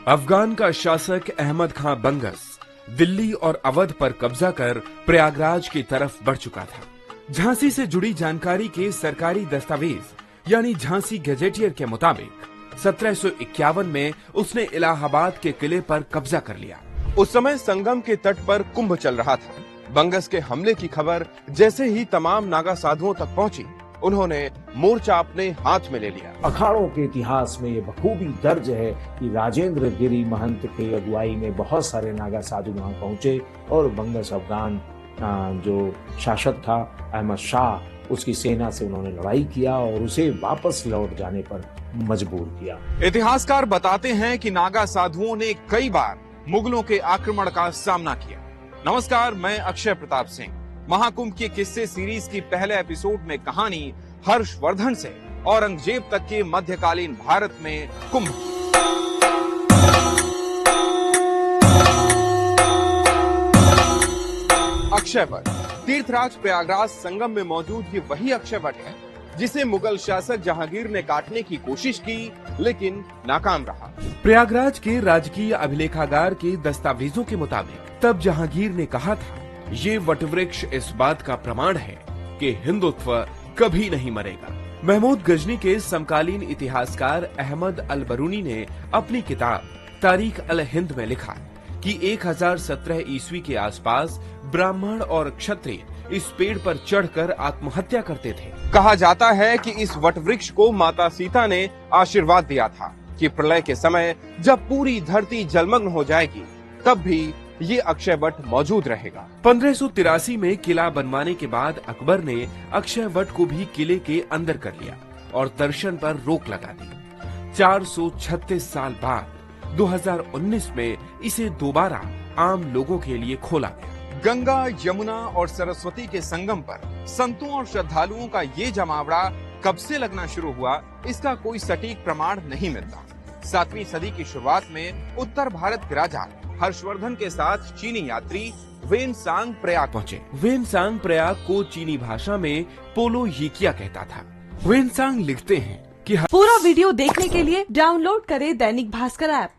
अफगान का शासक अहमद खां बंगस दिल्ली और अवध पर कब्जा कर प्रयागराज की तरफ बढ़ चुका था। झांसी से जुड़ी जानकारी के सरकारी दस्तावेज यानी झांसी गजेटियर के मुताबिक 1751 में उसने इलाहाबाद के किले पर कब्जा कर लिया। उस समय संगम के तट पर कुंभ चल रहा था। बंगस के हमले की खबर जैसे ही तमाम नागा साधुओं तक पहुंची, उन्होंने मोर्चा अपने हाथ में ले लिया। अखाड़ों के इतिहास में ये बखूबी दर्ज है कि राजेंद्र गिरी महंत के अगुवाई में बहुत सारे नागा साधु वहां पहुंचे और बंगस अफगान जो शासक था अहमद शाह, उसकी सेना से उन्होंने लड़ाई किया और उसे वापस लौट जाने पर मजबूर किया। इतिहासकार बताते हैं कि नागा साधुओं ने कई बार मुगलों के आक्रमण का सामना किया। नमस्कार, मैं अक्षय प्रताप सिंह। महाकुंभ के किस्से सीरीज की पहले एपिसोड में कहानी हर्षवर्धन से औरंगजेब तक के मध्यकालीन भारत में कुंभ। अक्षय वट तीर्थराज प्रयागराज संगम में मौजूद ये वही अक्षय वट है जिसे मुगल शासक जहांगीर ने काटने की कोशिश की, लेकिन नाकाम रहा। प्रयागराज के राजकीय अभिलेखागार के दस्तावेजों के मुताबिक तब जहांगीर ने कहा था, ये वटवृक्ष इस बात का प्रमाण है कि हिंदुत्व कभी नहीं मरेगा। महमूद गजनी के समकालीन इतिहासकार अहमद अल बरूनी ने अपनी किताब तारीख अल हिंद में लिखा कि 1017 ईस्वी के आसपास ब्राह्मण और क्षत्रिय इस पेड़ पर चढ़कर आत्महत्या करते थे। कहा जाता है कि इस वटवृक्ष को माता सीता ने आशीर्वाद दिया था कि प्रलय के समय जब पूरी धरती जलमग्न हो जाएगी तब भी ये अक्षय वट मौजूद रहेगा। 1583 में किला बनवाने के बाद अकबर ने अक्षय वट को भी किले के अंदर कर लिया और दर्शन पर रोक लगा दी। 436 साल बाद 2019 में इसे दोबारा आम लोगों के लिए खोला गया। गंगा, यमुना और सरस्वती के संगम पर संतों और श्रद्धालुओं का ये जमावड़ा कब से लगना शुरू हुआ, इसका कोई सटीक प्रमाण नहीं मिलता। 7वीं सदी की शुरुआत में उत्तर भारत के राजा हर्षवर्धन के साथ चीनी यात्री वेनसांग प्रयाग पहुंचे। वेनसांग प्रयाग को चीनी भाषा में पोलो यिकिया कहता था। वेनसांग लिखते हैं कि पूरा वीडियो देखने के लिए डाउनलोड करें दैनिक भास्कर ऐप।